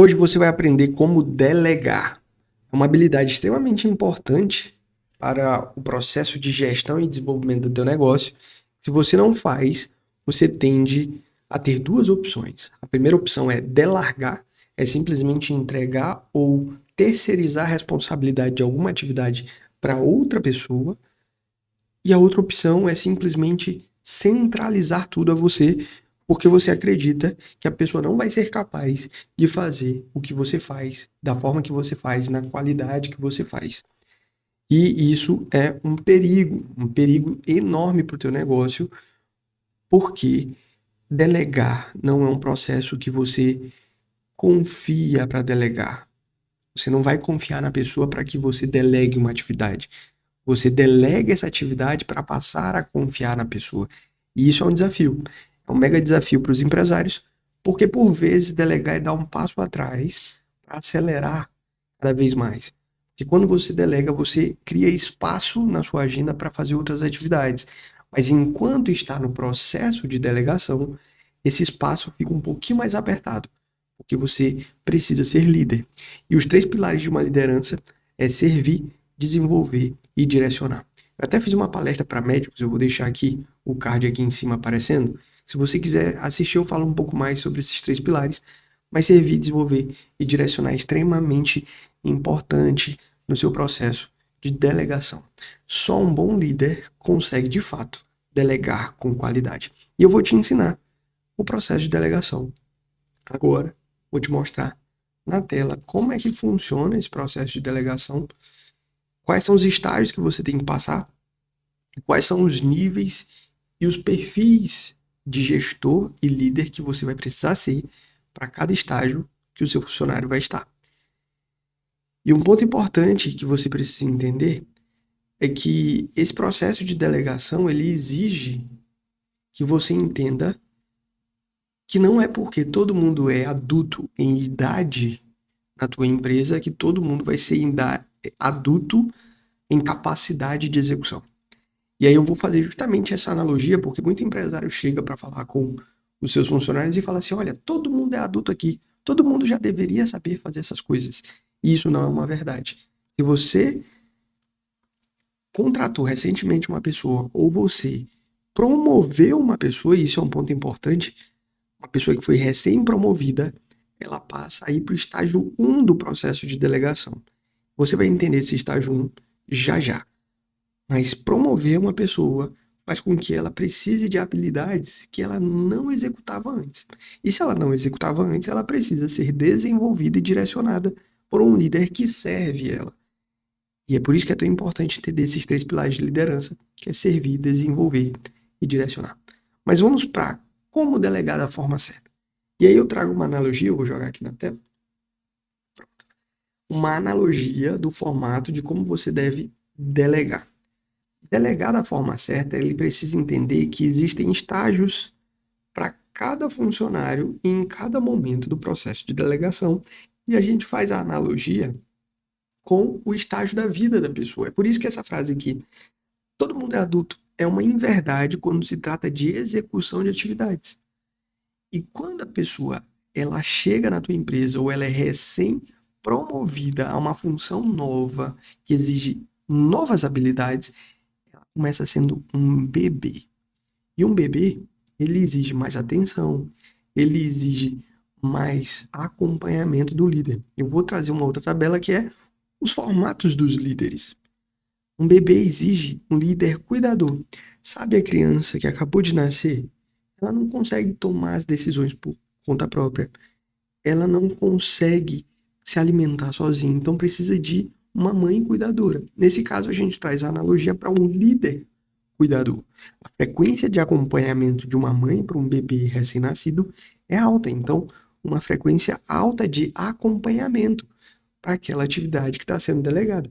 Hoje você vai aprender como delegar. É uma habilidade extremamente importante para o processo de gestão e desenvolvimento do teu negócio. Se você não faz, você tende a ter duas opções. A primeira opção é delargar, é simplesmente entregar ou terceirizar a responsabilidade de alguma atividade para outra pessoa. E a outra opção é simplesmente centralizar tudo a você, porque você acredita que a pessoa não vai ser capaz de fazer o que você faz, da forma que você faz, na qualidade que você faz. E isso é um perigo enorme para o teu negócio, porque delegar não é um processo que você confia para delegar. Você não vai confiar na pessoa para que você delegue uma atividade. Você delega essa atividade para passar a confiar na pessoa. E isso é um desafio. É um mega desafio para os empresários, porque por vezes delegar é dar um passo atrás para acelerar cada vez mais. Porque quando você delega, você cria espaço na sua agenda para fazer outras atividades. Mas enquanto está no processo de delegação, esse espaço fica um pouquinho mais apertado, porque você precisa ser líder. E os três pilares de uma liderança é servir, desenvolver e direcionar. Eu até fiz uma palestra para médicos, eu vou deixar aqui o card aqui em cima aparecendo. Se você quiser assistir, eu falo um pouco mais sobre esses três pilares, mas servir, desenvolver e direcionar é extremamente importante no seu processo de delegação. Só um bom líder consegue, de fato, delegar com qualidade. E eu vou te ensinar o processo de delegação. Agora, vou te mostrar na tela como é que funciona esse processo de delegação, quais são os estágios que você tem que passar, quais são os níveis e os perfis de gestor e líder que você vai precisar ser para cada estágio que o seu funcionário vai estar. E um ponto importante que você precisa entender é que esse processo de delegação ele exige que você entenda que não é porque todo mundo é adulto em idade na tua empresa que todo mundo vai ser adulto em capacidade de execução. E aí eu vou fazer justamente essa analogia, porque muito empresário chega para falar com os seus funcionários e fala assim: olha, todo mundo é adulto aqui, todo mundo já deveria saber fazer essas coisas. E isso não é uma verdade. Se você contratou recentemente uma pessoa, ou você promoveu uma pessoa, e isso é um ponto importante, uma pessoa que foi recém-promovida, ela passa aí para o estágio 1 do processo de delegação. Você vai entender esse estágio 1 já já. Mas promover uma pessoa faz com que ela precise de habilidades que ela não executava antes. E se ela não executava antes, ela precisa ser desenvolvida e direcionada por um líder que serve ela. E é por isso que é tão importante entender esses três pilares de liderança, que é servir, desenvolver e direcionar. Mas vamos para como delegar da forma certa. E aí eu trago uma analogia, eu vou jogar aqui na tela. Uma analogia do formato de como você deve delegar. Delegar da forma certa, ele precisa entender que existem estágios para cada funcionário em cada momento do processo de delegação, e a gente faz a analogia com o estágio da vida da pessoa. É por isso que essa frase aqui, todo mundo é adulto, é uma inverdade quando se trata de execução de atividades. E quando a pessoa ela chega na tua empresa ou ela é recém-promovida a uma função nova que exige novas habilidades, ela começa sendo um bebê. E um bebê, ele exige mais atenção, ele exige mais acompanhamento do líder. Eu vou trazer uma outra tabela que é os formatos dos líderes. Um bebê exige um líder cuidador. Sabe a criança que acabou de nascer? Ela não consegue tomar as decisões por conta própria. Ela não consegue se alimentar sozinha, então precisa de uma mãe cuidadora. Nesse caso, a gente traz a analogia para um líder cuidador. A frequência de acompanhamento de uma mãe para um bebê recém-nascido é alta, então uma frequência alta de acompanhamento para aquela atividade que está sendo delegada.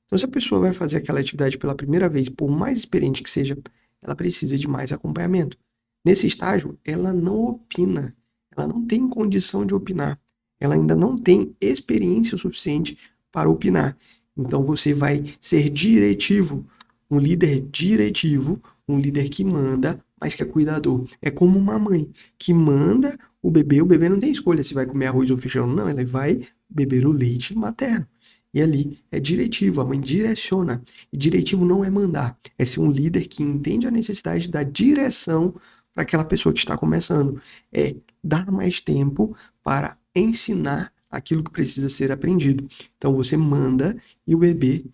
Então, se a pessoa vai fazer aquela atividade pela primeira vez, por mais experiente que seja, ela precisa de mais acompanhamento. Nesse estágio, ela não opina, ela não tem condição de opinar, ela ainda não tem experiência suficiente para opinar. Então, você vai ser diretivo, um líder diretivo, um líder que manda, mas que é cuidador. É como uma mãe que manda o bebê não tem escolha se vai comer arroz ou feijão, não, ele vai beber o leite materno. E ali é diretivo, a mãe direciona. E diretivo não é mandar, é ser um líder que entende a necessidade da direção para aquela pessoa que está começando. É dar mais tempo para ensinar aquilo que precisa ser aprendido. Então você manda e o bebê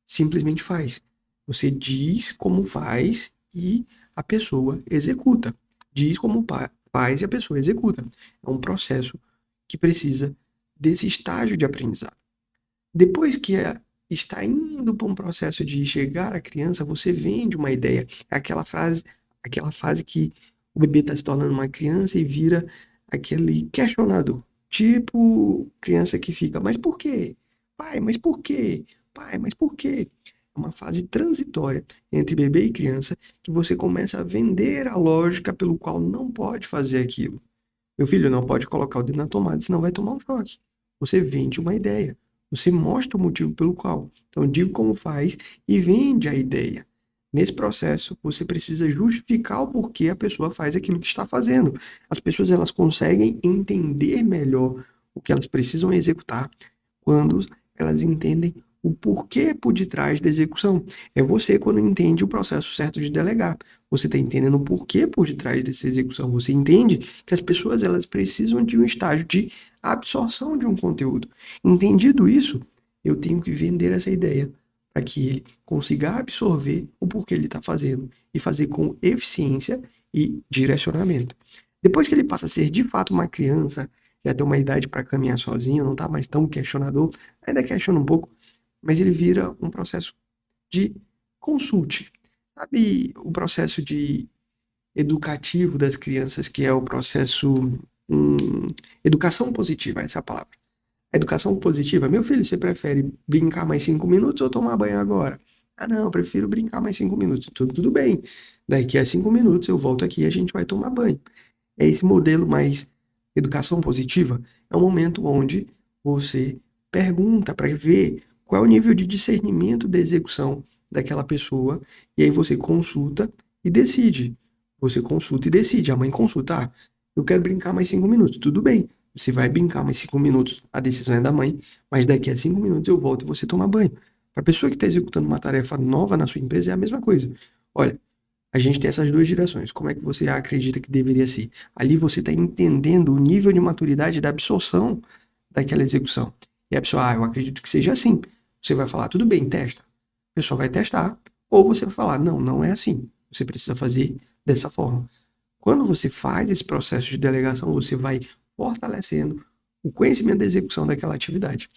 simplesmente faz. Você diz como faz e a pessoa executa. Diz como faz e a pessoa executa. É um processo que precisa desse estágio de aprendizado. Depois que está indo para um processo de chegar à criança, você vende uma ideia. É aquela fase que o bebê está se tornando uma criança e vira aquele questionador. Tipo criança que fica, mas por quê? Pai, mas por quê? Pai, mas por quê? É uma fase transitória entre bebê e criança que você começa a vender a lógica pelo qual não pode fazer aquilo. Meu filho não pode colocar o dedo na tomada, senão vai tomar um choque. Você vende uma ideia. Você mostra o motivo pelo qual. Então, diga como faz e vende a ideia. Nesse processo, você precisa justificar o porquê a pessoa faz aquilo que está fazendo. As pessoas elas conseguem entender melhor o que elas precisam executar quando elas entendem o porquê por detrás da execução. É você quando entende o processo certo de delegar. Você está entendendo o porquê por detrás dessa execução. Você entende que as pessoas elas precisam de um estágio de absorção de um conteúdo. Entendido isso, eu tenho que vender essa ideia para que ele consiga absorver o porquê ele está fazendo e fazer com eficiência e direcionamento. Depois que ele passa a ser de fato uma criança, já tem uma idade para caminhar sozinho, não está mais tão questionador, ainda questiona um pouco, mas ele vira um processo de consulte. Sabe o processo de educativo das crianças, que é o processo educação positiva, essa é a palavra. A educação positiva, meu filho, você prefere brincar mais 5 minutos ou tomar banho agora? Ah, não, eu prefiro brincar mais 5 minutos. Tudo bem. Daqui a 5 minutos eu volto aqui e a gente vai tomar banho. É esse modelo mais educação positiva, é um momento onde você pergunta para ver qual é o nível de discernimento da execução daquela pessoa, e aí você consulta e decide. Você consulta e decide. A mãe consulta, eu quero brincar mais 5 minutos. Tudo bem, você vai brincar mais 5 minutos, a decisão é da mãe, mas daqui a 5 minutos eu volto e você toma banho. Para a pessoa que está executando uma tarefa nova na sua empresa, é a mesma coisa. Olha, a gente tem essas duas direções. Como é que você acredita que deveria ser? Ali você está entendendo o nível de maturidade da absorção daquela execução. E a pessoa, eu acredito que seja assim. Você vai falar, tudo bem, testa. A pessoa vai testar. Ou você vai falar, não, não é assim. Você precisa fazer dessa forma. Quando você faz esse processo de delegação, você vai fortalecendo o conhecimento da execução daquela atividade.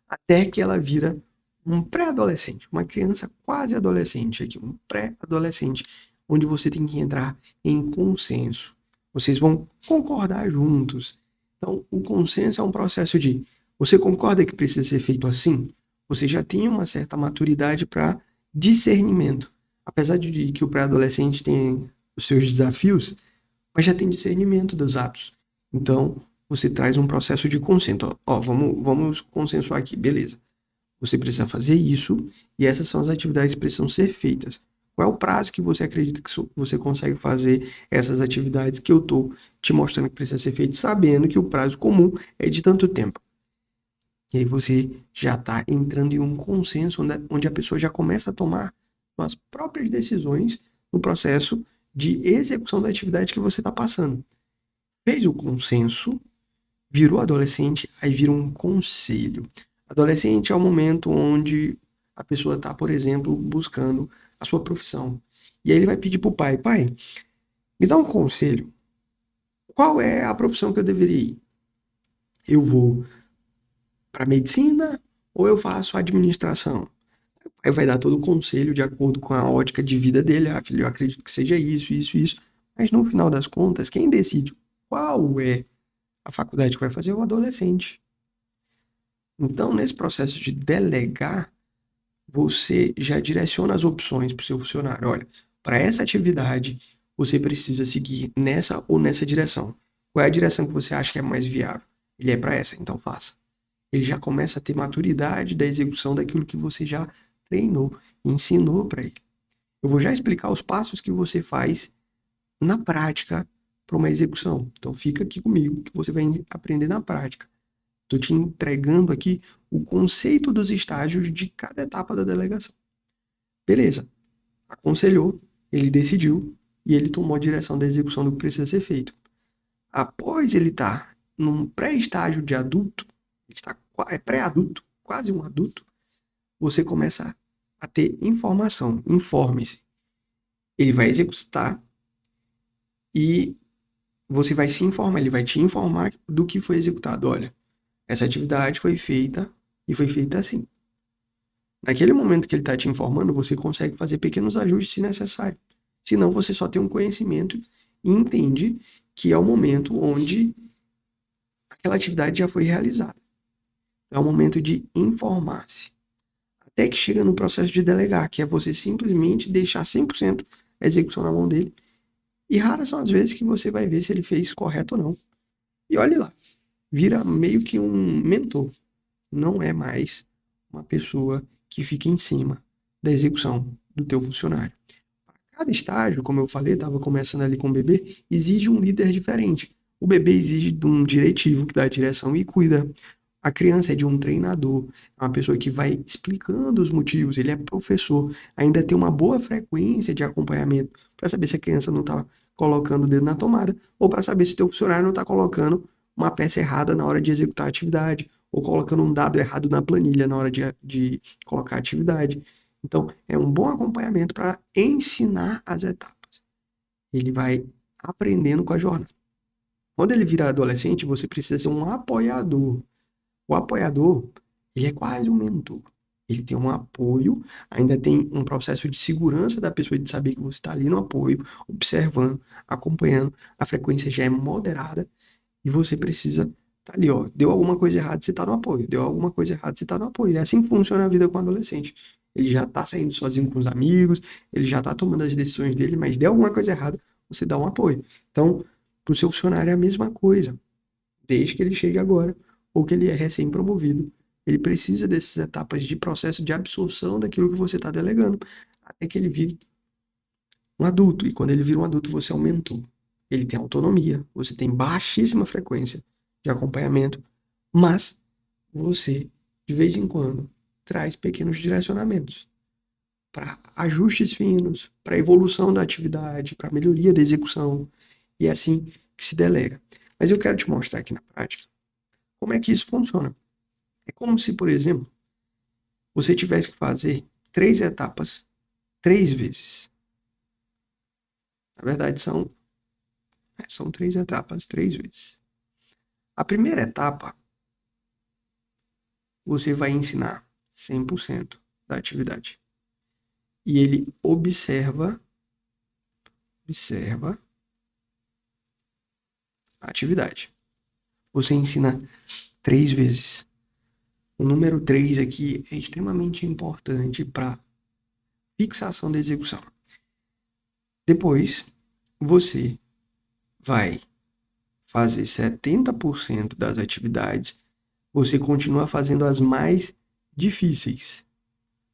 Até que ela vira um pré-adolescente, uma criança quase adolescente aqui, um pré-adolescente, onde você tem que entrar em consenso. Vocês vão concordar juntos. Então, o consenso é um processo de você concorda que precisa ser feito assim? Você já tem uma certa maturidade para discernimento. Apesar de que o pré-adolescente tem os seus desafios, mas já tem discernimento dos atos. Então, você traz um processo de consenso. Ó, vamos consensuar aqui, beleza. Você precisa fazer isso e essas são as atividades que precisam ser feitas. Qual é o prazo que você acredita que você consegue fazer essas atividades que eu estou te mostrando que precisa ser feito, sabendo que o prazo comum é de tanto tempo? E aí você já está entrando em um consenso onde a pessoa já começa a tomar as próprias decisões no processo de execução da atividade que você está passando. Fez o consenso, virou adolescente, aí vira um conselho. Adolescente é o momento onde a pessoa está, por exemplo, buscando a sua profissão. E aí ele vai pedir para o pai, pai, me dá um conselho. Qual é a profissão que eu deveria ir? Eu vou para medicina ou eu faço administração? Aí vai dar todo o conselho de acordo com a ótica de vida dele. Ah, filho, eu acredito que seja isso, isso, isso. Mas no final das contas, quem decide qual é a faculdade que vai fazer é o adolescente. Então, nesse processo de delegar, você já direciona as opções para o seu funcionário. Olha, para essa atividade, você precisa seguir nessa ou nessa direção. Qual é a direção que você acha que é mais viável? Ele é para essa, então faça. Ele já começa a ter maturidade da execução daquilo que você já treinou, ensinou para ele. Eu vou já explicar os passos que você faz na prática para uma execução. Então fica aqui comigo que você vai aprender na prática. Estou te entregando aqui o conceito dos estágios de cada etapa da delegação. Beleza, aconselhou, ele decidiu e ele tomou a direção da execução do que precisa ser feito. Após ele estar num pré-estágio de adulto, ele está pré-adulto, quase um adulto, você começa a ter informação, informe-se. Ele vai executar e você vai se informar, ele vai te informar do que foi executado. Olha, essa atividade foi feita e foi feita assim. Naquele momento que ele está te informando, você consegue fazer pequenos ajustes se necessário. Senão, você só tem um conhecimento e entende que é o momento onde aquela atividade já foi realizada. É o momento de informar-se. Até que chega no processo de delegar, que é você simplesmente deixar 100% a execução na mão dele. E raras são as vezes que você vai ver se ele fez correto ou não. E olhe lá, vira meio que um mentor. Não é mais uma pessoa que fica em cima da execução do teu funcionário. Cada estágio, como eu falei, estava começando ali com o bebê, exige um líder diferente. O bebê exige de um diretivo que dá a direção e cuida. A criança é de um treinador, é uma pessoa que vai explicando os motivos, ele é professor, ainda tem uma boa frequência de acompanhamento para saber se a criança não está colocando o dedo na tomada ou para saber se o teu funcionário não está colocando uma peça errada na hora de executar a atividade ou colocando um dado errado na planilha na hora de colocar a atividade. Então, é um bom acompanhamento para ensinar as etapas. Ele vai aprendendo com a jornada. Quando ele virar adolescente, você precisa ser um apoiador. O apoiador, ele é quase um mentor. Ele tem um apoio, ainda tem um processo de segurança da pessoa de saber que você está ali no apoio, observando, acompanhando. A frequência já é moderada e você precisa estar ali, ó. Deu alguma coisa errada, você está no apoio. Deu alguma coisa errada, você está no apoio. É assim que funciona a vida com o adolescente. Ele já está saindo sozinho com os amigos, ele já está tomando as decisões dele, mas deu alguma coisa errada, você dá um apoio. Então, para o seu funcionário é a mesma coisa, desde que ele chegue agora, ou que ele é recém-promovido. Ele precisa dessas etapas de processo de absorção daquilo que você está delegando, até que ele vire um adulto. E quando ele vira um adulto, você aumentou. Ele tem autonomia, você tem baixíssima frequência de acompanhamento, mas você, de vez em quando, traz pequenos direcionamentos para ajustes finos, para evolução da atividade, para melhoria da execução, e é assim que se delega. Mas eu quero te mostrar aqui na prática como é que isso funciona. É como se, por exemplo, você tivesse que fazer 3 etapas 3 vezes. Na verdade, são 3 etapas 3 vezes. A primeira etapa, você vai ensinar 100% da atividade. E ele observa a atividade. Você ensina 3 vezes. O número 3 aqui é extremamente importante para fixação da execução. Depois, você vai fazer 70% das atividades, você continua fazendo as mais difíceis,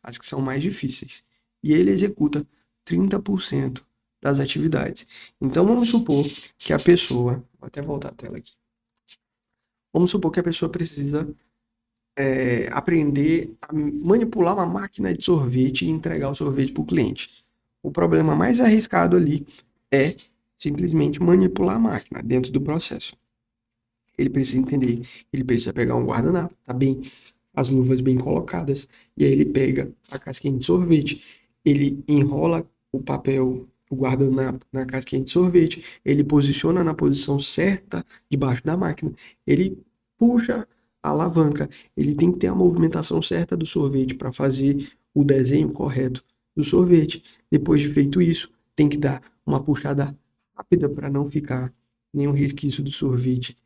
as que são mais difíceis. E ele executa 30% das atividades. Então, vamos supor que a pessoa... Vou até voltar a tela aqui. Vamos supor que a pessoa precisa aprender a manipular uma máquina de sorvete e entregar o sorvete para o cliente. O problema mais arriscado ali é simplesmente manipular a máquina dentro do processo. Ele precisa entender, ele precisa pegar um guardanapo, tá bem, as luvas bem colocadas, e aí ele pega a casquinha de sorvete, ele enrola o papel, o guardanapo na casquinha de sorvete, ele posiciona na posição certa debaixo da máquina, ele puxa a alavanca, ele tem que ter a movimentação certa do sorvete para fazer o desenho correto do sorvete. Depois de feito isso, tem que dar uma puxada rápida para não ficar nenhum resquício do sorvete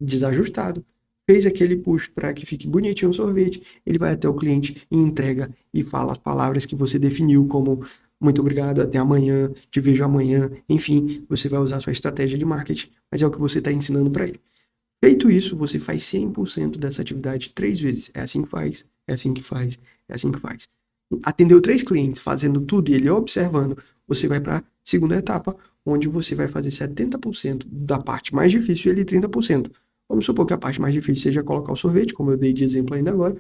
desajustado. Fez aquele push para que fique bonitinho o sorvete, ele vai até o cliente e entrega e fala as palavras que você definiu, como muito obrigado, até amanhã, te vejo amanhã, enfim, você vai usar sua estratégia de marketing, mas é o que você está ensinando para ele. Feito isso, você faz 100% dessa atividade 3 vezes. É assim que faz, é assim que faz, é assim que faz. Atendeu 3 clientes fazendo tudo e ele observando, você vai para a segunda etapa, onde você vai fazer 70% da parte mais difícil e ele 30%. Vamos supor que a parte mais difícil seja colocar o sorvete, como eu dei de exemplo ainda agora.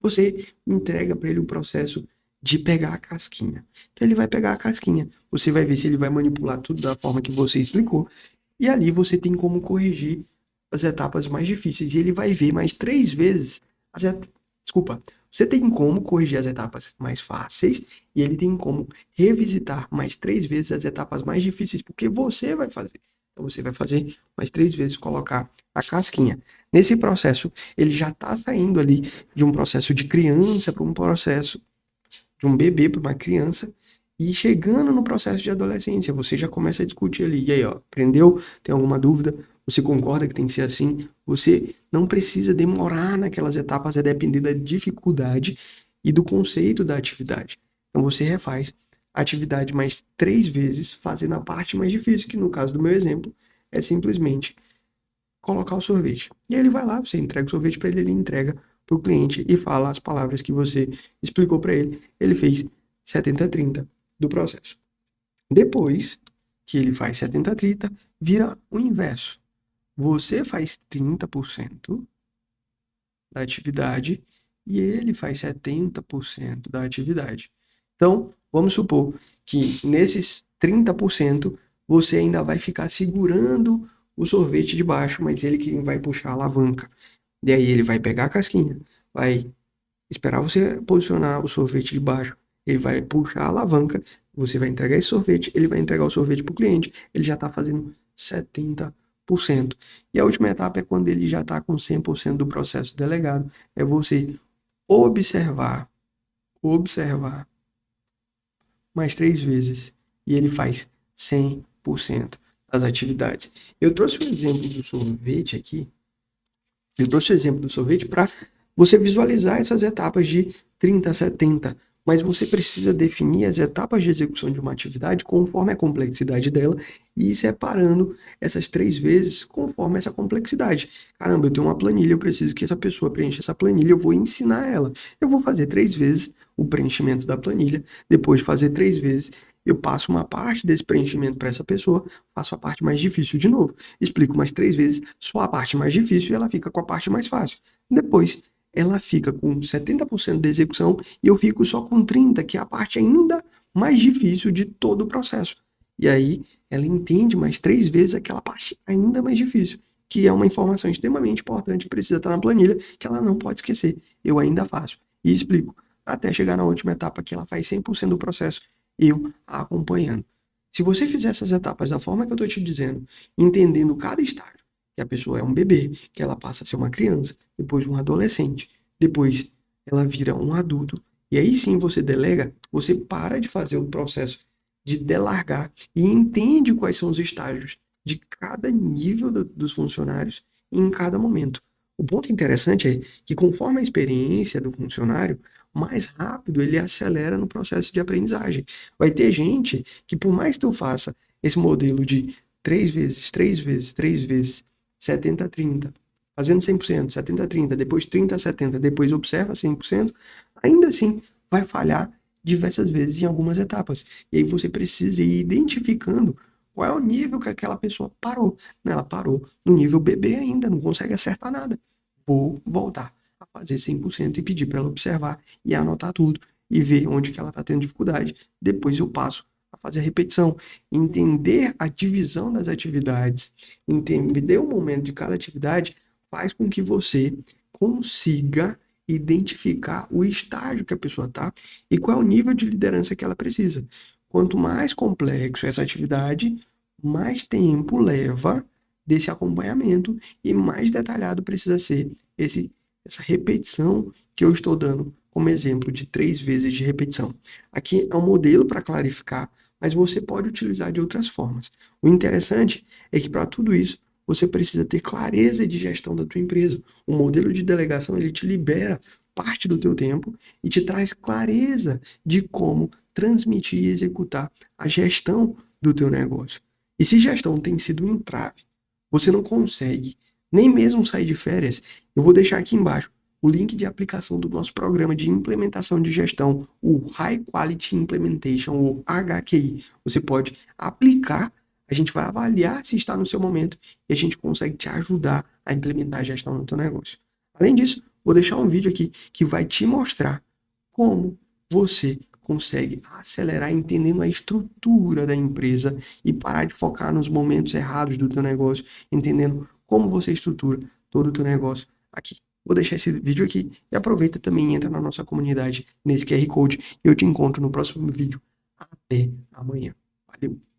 Você entrega para ele o processo de pegar a casquinha. Então ele vai pegar a casquinha. Você vai ver se ele vai manipular tudo da forma que você explicou. E ali você tem como corrigir as etapas mais difíceis. E ele vai ver mais 3 vezes as etapas. Desculpa. Você tem como corrigir as etapas mais fáceis e ele tem como revisitar mais 3 vezes as etapas mais difíceis, porque você vai fazer. Então você vai fazer mais 3 vezes colocar a casquinha. Nesse processo, ele já está saindo ali de um processo de criança para um processo de um bebê para uma criança e chegando no processo de adolescência, você já começa a discutir ali. E aí, ó, aprendeu? Tem alguma dúvida? Você concorda que tem que ser assim? Você não precisa demorar naquelas etapas, a depender da dificuldade e do conceito da atividade. Então você refaz a atividade mais 3 vezes, fazendo a parte mais difícil, que no caso do meu exemplo, é simplesmente colocar o sorvete. E aí ele vai lá, você entrega o sorvete para ele, ele entrega para o cliente e fala as palavras que você explicou para ele. Ele fez 70-30 do processo. Depois que ele faz 70-30, vira o inverso. Você faz 30% da atividade e ele faz 70% da atividade. Então, vamos supor que nesses 30% você ainda vai ficar segurando o sorvete de baixo, mas ele que vai puxar a alavanca. E aí ele vai pegar a casquinha, vai esperar você posicionar o sorvete de baixo, ele vai puxar a alavanca, você vai entregar esse sorvete, ele vai entregar o sorvete para o cliente, ele já está fazendo 70%. E a última etapa é quando ele já está com 100% do processo delegado, é você observar, observar mais 3 vezes e ele faz 100% das atividades. Eu trouxe o exemplo do sorvete aqui, eu trouxe o exemplo do sorvete para você visualizar essas etapas de 30 a 70, mas você precisa definir as etapas de execução de uma atividade conforme a complexidade dela e ir separando essas 3 vezes conforme essa complexidade. Caramba, eu tenho uma planilha, eu preciso que essa pessoa preencha essa planilha, eu vou ensinar ela. Eu vou fazer 3 vezes o preenchimento da planilha, depois de fazer 3 vezes, eu passo uma parte desse preenchimento para essa pessoa, faço a parte mais difícil de novo, explico mais 3 vezes, só a parte mais difícil e ela fica com a parte mais fácil. Depois, ela fica com 70% da execução e eu fico só com 30%, que é a parte ainda mais difícil de todo o processo. E aí, ela entende mais 3 vezes aquela parte ainda mais difícil, que é uma informação extremamente importante que precisa estar na planilha, que ela não pode esquecer. Eu ainda faço. E explico, até chegar na última etapa, que ela faz 100% do processo, eu a acompanhando. Se você fizer essas etapas da forma que eu estou te dizendo, entendendo cada estágio, que a pessoa é um bebê, que ela passa a ser uma criança, depois um adolescente, depois ela vira um adulto, e aí sim você delega, você para de fazer o processo de delargar e entende quais são os estágios de cada nível dos funcionários em cada momento. O ponto interessante é que conforme a experiência do funcionário, mais rápido ele acelera no processo de aprendizagem. Vai ter gente que, por mais que tu faça esse modelo de 3 vezes, 3 vezes, 3 vezes, 70-30, fazendo 100%, 70-30, depois 30-70, depois observa 100%, ainda assim vai falhar diversas vezes em algumas etapas. E aí você precisa ir identificando qual é o nível que aquela pessoa parou. Ela parou no nível bebê ainda, não consegue acertar nada. Vou voltar a fazer 100% e pedir para ela observar e anotar tudo e ver onde que ela está tendo dificuldade. Depois eu passo a fazer a repetição, entender a divisão das atividades, entender o momento de cada atividade faz com que você consiga identificar o estágio que a pessoa está e qual é o nível de liderança que ela precisa. Quanto mais complexo essa atividade, mais tempo leva desse acompanhamento e mais detalhado precisa ser essa repetição que eu estou dando como exemplo de 3 vezes de repetição. Aqui é um modelo para clarificar, mas você pode utilizar de outras formas. O interessante é que para tudo isso você precisa ter clareza de gestão da tua empresa. O modelo de delegação ele te libera parte do teu tempo e te traz clareza de como transmitir e executar a gestão do teu negócio. E se gestão tem sido um entrave, você não consegue nem mesmo sair de férias, eu vou deixar aqui embaixo o link de aplicação do nosso programa de implementação de gestão, o High Quality Implementation, o HQI. Você pode aplicar, a gente vai avaliar se está no seu momento e a gente consegue te ajudar a implementar a gestão no teu negócio. Além disso, vou deixar um vídeo aqui que vai te mostrar como você consegue acelerar entendendo a estrutura da empresa e parar de focar nos momentos errados do teu negócio, entendendo como você estrutura todo o teu negócio aqui. Vou deixar esse vídeo aqui e aproveita também e entra na nossa comunidade nesse QR Code e eu te encontro no próximo vídeo. Até amanhã. Valeu!